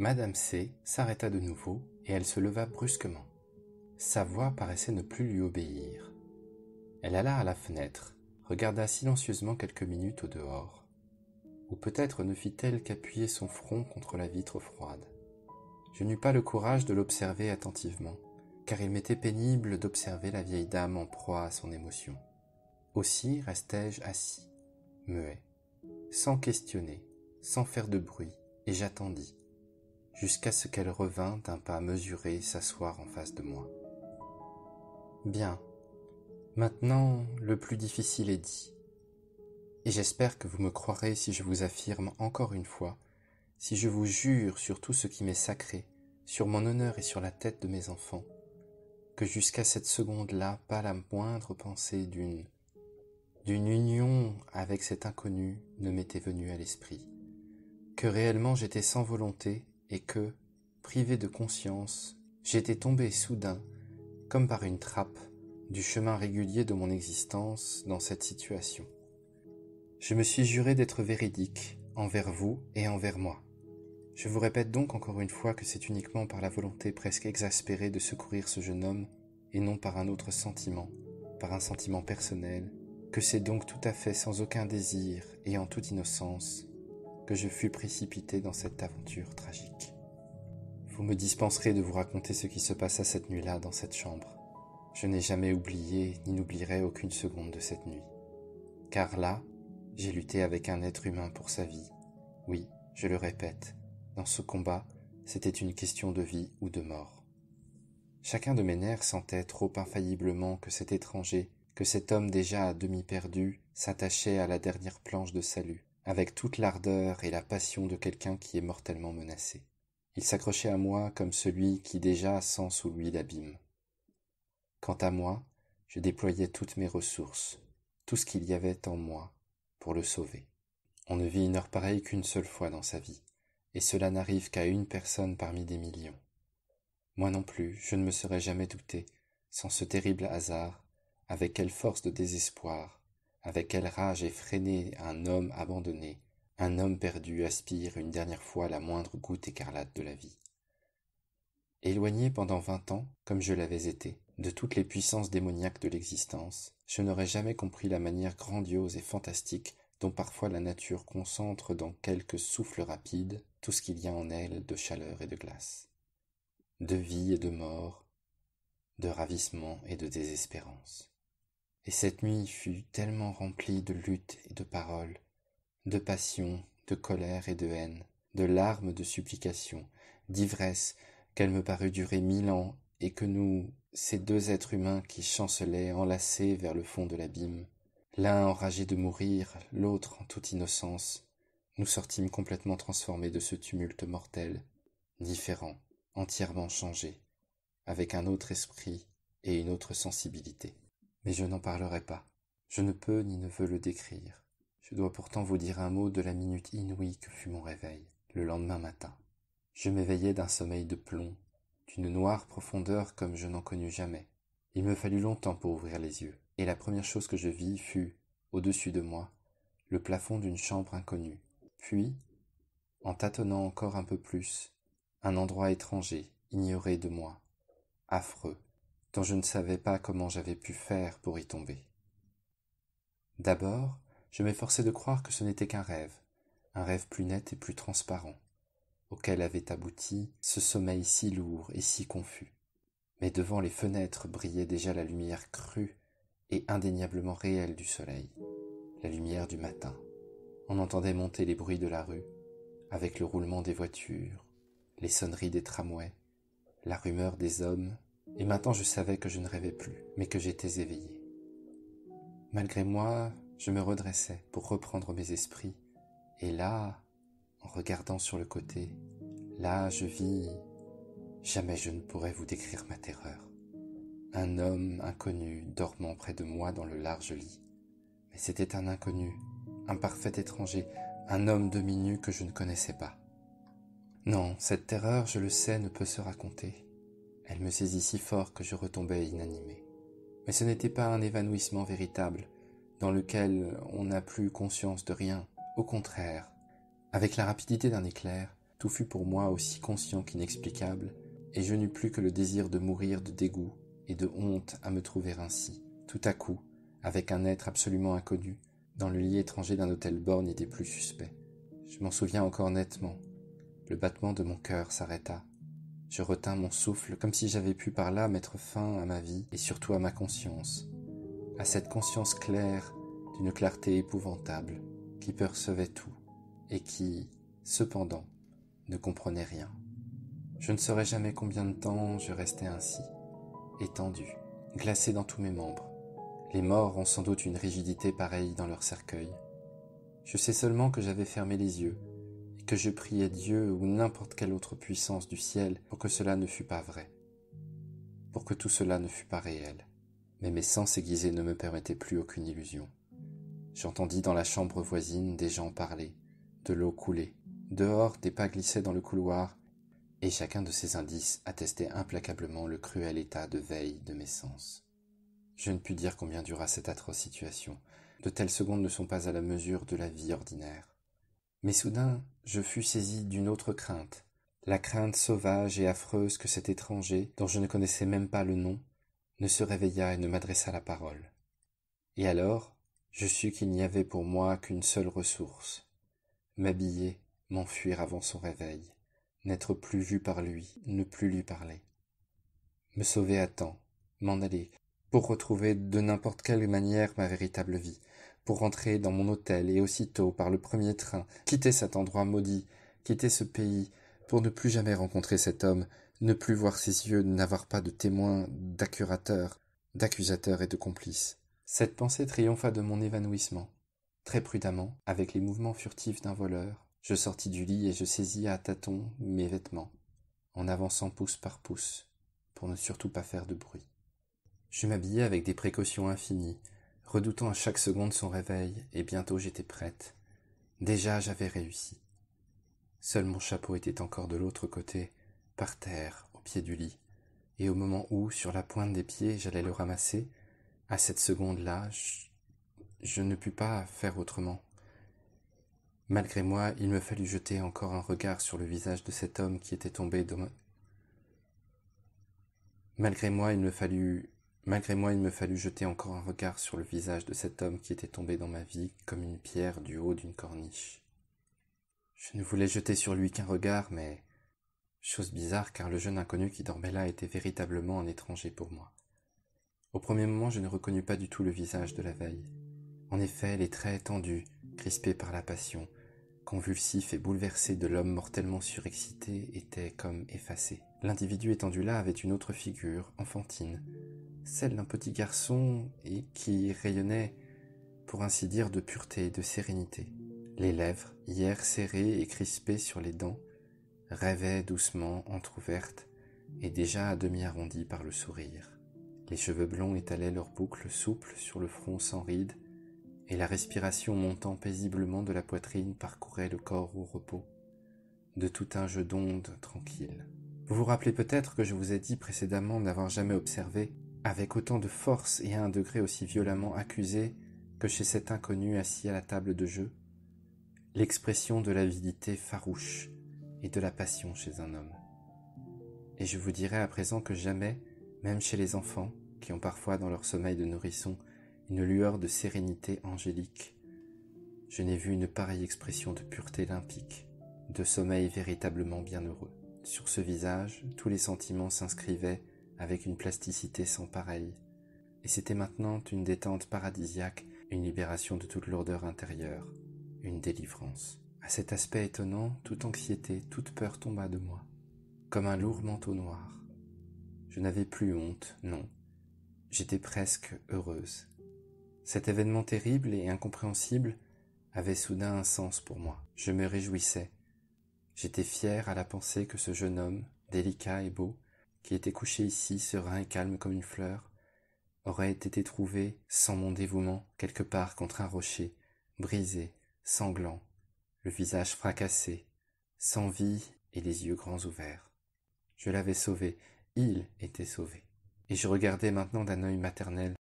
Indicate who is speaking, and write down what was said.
Speaker 1: Madame C. s'arrêta de nouveau et elle se leva brusquement. Sa voix paraissait ne plus lui obéir. Elle alla à la fenêtre, regarda silencieusement quelques minutes au dehors. Ou peut-être ne fit-elle qu'appuyer son front contre la vitre froide. Je n'eus pas le courage de l'observer attentivement, car il m'était pénible d'observer la vieille dame en proie à son émotion. Aussi restai-je assis, muet, sans questionner, sans faire de bruit, et j'attendis, jusqu'à ce qu'elle revînt d'un pas mesuré s'asseoir en face de moi. Bien, maintenant le plus difficile est dit, et j'espère que vous me croirez si je vous affirme encore une fois, si je vous jure sur tout ce qui m'est sacré, sur mon honneur et sur la tête de mes enfants, que jusqu'à cette seconde-là, pas la moindre pensée d'une union avec cet inconnu ne m'était venue à l'esprit, que réellement j'étais sans volonté et que, privé de conscience, j'étais tombé soudain, comme par une trappe, du chemin régulier de mon existence dans cette situation. Je me suis juré d'être véridique envers vous et envers moi. Je vous répète donc encore une fois que c'est uniquement par la volonté presque exaspérée de secourir ce jeune homme et non par un autre sentiment, par un sentiment personnel, que c'est donc tout à fait sans aucun désir et en toute innocence que je fus précipité dans cette aventure tragique. Vous me dispenserez de vous raconter ce qui se passa cette nuit-là dans cette chambre. Je n'ai jamais oublié ni n'oublierai aucune seconde de cette nuit. Car là, j'ai lutté avec un être humain pour sa vie. Oui, je le répète, dans ce combat, c'était une question de vie ou de mort. Chacun de mes nerfs sentait trop infailliblement que cet étranger, que cet homme déjà à demi perdu, s'attachait à la dernière planche de salut, avec toute l'ardeur et la passion de quelqu'un qui est mortellement menacé. Il s'accrochait à moi comme celui qui déjà sent sous lui l'abîme. Quant à moi, je déployais toutes mes ressources, tout ce qu'il y avait en moi, pour le sauver. On ne vit une heure pareille qu'une seule fois dans sa vie, et cela n'arrive qu'à une personne parmi des millions. Moi non plus, je ne me serais jamais douté, sans ce terrible hasard, avec quelle force de désespoir, avec quelle rage effrénée un homme abandonné, un homme perdu aspire une dernière fois la moindre goutte écarlate de la vie. Éloigné pendant 20 ans, comme je l'avais été, de toutes les puissances démoniaques de l'existence, je n'aurais jamais compris la manière grandiose et fantastique dont parfois la nature concentre dans quelques souffles rapides tout ce qu'il y a en elle de chaleur et de glace, de vie et de mort, de ravissement et de désespérance. Et cette nuit fut tellement remplie de luttes et de paroles, de passion, de colère et de haine, de larmes, de supplications, d'ivresse, qu'elle me parut durer 1000 ans, et que nous, ces deux êtres humains qui chancelaient enlacés vers le fond de l'abîme, l'un enragé de mourir, l'autre en toute innocence, nous sortîmes complètement transformés de ce tumulte mortel, différents, entièrement changés, avec un autre esprit et une autre sensibilité. Mais je n'en parlerai pas. Je ne peux ni ne veux le décrire. Je dois pourtant vous dire un mot de la minute inouïe que fut mon réveil, le lendemain matin. Je m'éveillai d'un sommeil de plomb, d'une noire profondeur comme je n'en connus jamais. Il me fallut longtemps pour ouvrir les yeux, et la première chose que je vis fut, au-dessus de moi, le plafond d'une chambre inconnue. Puis, en tâtonnant encore un peu plus, un endroit étranger, ignoré de moi, affreux, dont je ne savais pas comment j'avais pu faire pour y tomber. D'abord, je m'efforçai de croire que ce n'était qu'un rêve plus net et plus transparent, auquel avait abouti ce sommeil si lourd et si confus. Mais devant les fenêtres brillait déjà la lumière crue et indéniablement réelle du soleil, la lumière du matin. On entendait monter les bruits de la rue, avec le roulement des voitures, les sonneries des tramways, la rumeur des hommes, et maintenant je savais que je ne rêvais plus, mais que j'étais éveillé. Malgré moi, je me redressai pour reprendre mes esprits, et là, en regardant sur le côté, là je vis... Jamais je ne pourrais vous décrire ma terreur. Un homme inconnu dormant près de moi dans le large lit. Mais c'était un inconnu, un parfait étranger, un homme demi-nu que je ne connaissais pas. Non, cette terreur, je le sais, ne peut se raconter. Elle me saisit si fort que je retombai inanimé. Mais ce n'était pas un évanouissement véritable, dans lequel on n'a plus conscience de rien. Au contraire, avec la rapidité d'un éclair, Tout fut pour moi aussi conscient qu'inexplicable, et je n'eus plus que le désir de mourir de dégoût et de honte à me trouver ainsi, tout à coup, avec un être absolument inconnu, dans le lit étranger d'un hôtel borgne et des plus suspects. Je m'en souviens encore nettement. Le battement de mon cœur s'arrêta. Je retins mon souffle comme si j'avais pu par là mettre fin à ma vie et surtout à ma conscience, à cette conscience claire d'une clarté épouvantable qui percevait tout et qui, cependant, ne comprenait rien. Je ne saurais jamais combien de temps je restais ainsi, étendu, glacé dans tous mes membres. Les morts ont sans doute une rigidité pareille dans leur cercueil. Je sais seulement que j'avais fermé les yeux et que je priais Dieu ou n'importe quelle autre puissance du ciel pour que cela ne fût pas vrai, pour que tout cela ne fût pas réel. Mais mes sens aiguisés ne me permettaient plus aucune illusion. J'entendis dans la chambre voisine des gens parler, de l'eau couler. Dehors, des pas glissaient dans le couloir, et chacun de ces indices attestait implacablement le cruel état de veille de mes sens. Je ne puis dire combien dura cette atroce situation. De telles secondes ne sont pas à la mesure de la vie ordinaire. Mais soudain, je fus saisi d'une autre crainte, la crainte sauvage et affreuse que cet étranger, dont je ne connaissais même pas le nom, ne se réveilla et ne m'adressa la parole. Et alors, je sus qu'il n'y avait pour moi qu'une seule ressource, m'habiller, m'enfuir avant son réveil, n'être plus vu par lui, ne plus lui parler. Me sauver à temps, m'en aller, pour retrouver de n'importe quelle manière ma véritable vie, pour rentrer dans mon hôtel et aussitôt, par le premier train, quitter cet endroit maudit, quitter ce pays, pour ne plus jamais rencontrer cet homme, ne plus voir ses yeux, n'avoir pas de témoins, d'accusateurs et de complices. Cette pensée triompha de mon évanouissement. Très prudemment, avec les mouvements furtifs d'un voleur, je sortis du lit et je saisis à tâtons mes vêtements, en avançant pouce par pouce, pour ne surtout pas faire de bruit. Je m'habillai avec des précautions infinies, redoutant à chaque seconde son réveil, et bientôt j'étais prête. Déjà j'avais réussi. Seul mon chapeau était encore de l'autre côté, par terre, au pied du lit, et au moment où, sur la pointe des pieds, j'allais le ramasser, à cette seconde-là, je ne pus pas faire autrement. Malgré moi, il me fallut jeter encore un regard sur le visage de cet homme qui était tombé dans ma... Malgré moi, il me fallut jeter encore un regard sur le visage de cet homme qui était tombé dans ma vie comme une pierre du haut d'une corniche. Je ne voulais jeter sur lui qu'un regard, mais... chose bizarre, car le jeune inconnu qui dormait là était véritablement un étranger pour moi. Au premier moment, je ne reconnus pas du tout le visage de la veille. En effet, les traits tendus, crispés par la passion, convulsifs et bouleversés de l'homme mortellement surexcité étaient comme effacés. L'individu étendu là avait une autre figure, enfantine, celle d'un petit garçon et qui rayonnait, pour ainsi dire, de pureté et de sérénité. Les lèvres, hier serrées et crispées sur les dents, rêvaient doucement entr'ouvertes et déjà à demi arrondies par le sourire. Les cheveux blonds étalaient leurs boucles souples sur le front sans rides, et la respiration montant paisiblement de la poitrine parcourait le corps au repos, de tout un jeu d'ondes tranquille. Vous vous rappelez peut-être que je vous ai dit précédemment n'avoir jamais observé, avec autant de force et à un degré aussi violemment accusé que chez cet inconnu assis à la table de jeu, l'expression de l'avidité farouche et de la passion chez un homme. Et je vous dirai à présent que jamais, même chez les enfants, qui ont parfois dans leur sommeil de nourrisson une lueur de sérénité angélique, je n'ai vu une pareille expression de pureté olympique, de sommeil véritablement bienheureux. Sur ce visage, tous les sentiments s'inscrivaient avec une plasticité sans pareille, et c'était maintenant une détente paradisiaque, une libération de toute lourdeur intérieure, une délivrance. À cet aspect étonnant, toute anxiété, toute peur tomba de moi, comme un lourd manteau noir. Je n'avais plus honte, non, j'étais presque heureuse. Cet événement terrible et incompréhensible avait soudain un sens pour moi. Je me réjouissais. J'étais fier à la pensée que ce jeune homme, délicat et beau, qui était couché ici, serein et calme comme une fleur, aurait été trouvé, sans mon dévouement, quelque part contre un rocher, brisé, sanglant, le visage fracassé, sans vie et les yeux grands ouverts. Je l'avais sauvé, il était sauvé. Et je regardais maintenant d'un œil maternel